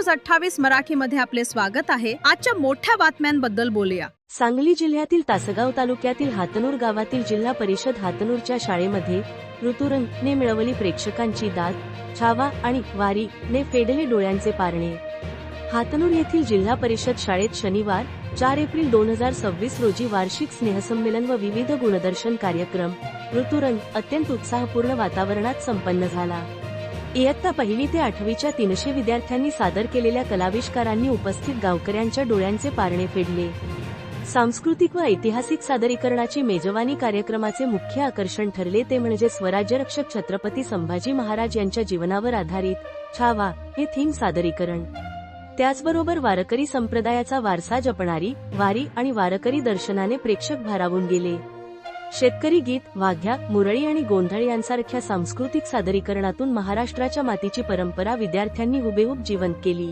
News 28 मराठीमध्ये आपले स्वागत आहे। आजच्या मोठ्या बातम्यांबद्दल बोलूया। सांगली जिल्ह्यातील तासगाव तालुक्यातील हातनूर गावातील जिल्हा परिषद हातनूरच्या शाळेमध्ये ऋतुरंगने मिळवली प्रेक्षकांची दाद, छावा आणि वारी ने फेडले डोळ्यांचे पारणे। हातनूर येथील जिल्हा परिषद शाळेत शनिवार 4 एप्रिल 2026 रोजी वार्षिक स्नेहसंमेलन व विविध गुणदर्शन कार्यक्रम ऋतुरंग अत्यंत उत्साहपूर्ण वातावरणात संपन्न झाला। इयत्ता 1ली ते 8वीच्या 300 विद्यार्थ्यांनी सादर केलेल्या कलाविष्कारांनी उपस्थित गावकऱ्यांच्या डोळ्यांचे पारणे फेडले। सांस्कृतिक व ऐतिहासिक सादरीकरणाची मेजवानी कार्यक्रमाचे मुख्य आकर्षण ठरले ते म्हणजे स्वराज्यरक्षक छत्रपती संभाजी महाराज यांच्या जीवनावर आधारित छावा हे थीम सादरीकरण। त्याचबरोबर वारकरी संप्रदायाचा वारसा जपणारी वारी आणि वारकरी दर्शनाने प्रेक्षक भारावून गेले। शेतकरी गीत, वाघ्या, मुरळी आणि गोंधळ यांसारख्या सांस्कृतिक सादरीकरणातून महाराष्ट्राच्या मातीची परंपरा विद्यार्थ्यांनी हुबेहूब जिवंत केली।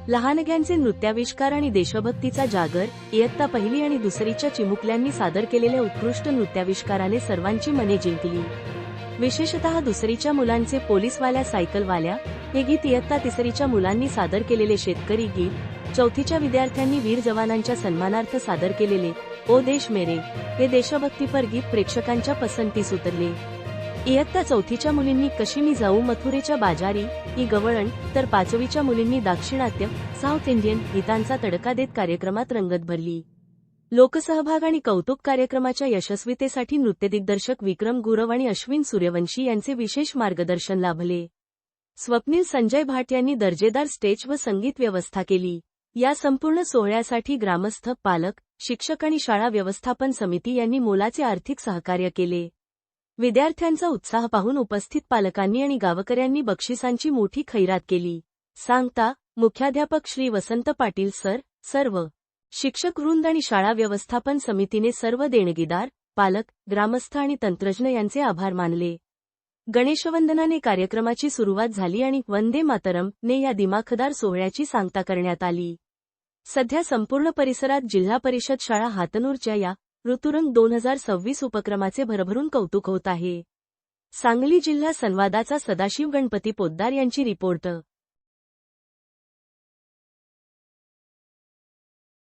लहानग्यांचे नृत्याविष्कार आणि देशभक्तीचा जागर, इयत्ता 1ली आणि 2रीच्या चिमुकल्यांनी सादर केलेल्या उत्कृष्ट नृत्याविष्काराने सर्वांची मने जिंकली। विशेषतः 2रीच्या मुलांचे पोलीसवाल्या सायकलवाल्या हे गीत, इयत्ता 3रीच्या मुलांनी सादर केलेले शेतकरी गीत, 4थीच्या विद्यार्थ्यांनी वीर जवानांच्या सन्मानार्थ सादर केलेले ओ देश मेरे हे देशभक्तीपर गीत प्रेक्षकांच्या पसंतीस उतरले। इयत्ता 4थीच्या मुलींनी कशी मी जाऊ मथुरेच्या बाजारी ही गवळण, तर 5वीच्या मुलींनी दाक्षिणात्य साऊथ इंडियन गीतांचा तडका देत कार्यक्रमात रंगत भरली। लोकसहभाग आणि कौतुक कार्यक्रमाच्या यशस्वीतेसाठी नृत्यदिग्दर्शक विक्रम गुरव आणि अश्विन सूर्यवंशी यांचे विशेष मार्गदर्शन लाभले। स्वप्नील संजय भाट यांनी दर्जेदार स्टेज व संगीत व्यवस्था केली। या संपूर्ण सोहळ्यासाठी ग्रामस्थ, पालक, शिक्षक आणि शाळा व्यवस्थापन समिती यांनी मोलाचे आर्थिक सहकार्य केले। विद्यार्थ्यांचा उत्साह पाहून उपस्थित पालकांनी आणि गावकऱ्यांनी बक्षिसांची मोठी खैरात केली। सांगता मुख्याध्यापक श्री वसंत पाटील सर, सर्व शिक्षक वृंद आणि शाळा व्यवस्थापन समितीने सर्व देणगीदार, पालक, ग्रामस्थ आणि तंत्रज्ञ यांचे आभार मानले। गणेशवंदनाने कार्यक्रमाची सुरुवात झाली आणि वंदे मातरम ने या दिमाखदार सोहळ्याची सांगता करण्यात आली। सध्या संपूर्ण परिसरात जिल्हा परिषद शाळा हातनूरच्या या ऋतुरंग 2026 उपक्रमाचे भरभरून कौतुक होत आहे। सांगली जिल्हा संवादाचा सदाशिव गणपती पोद्दार यांची रिपोर्ट।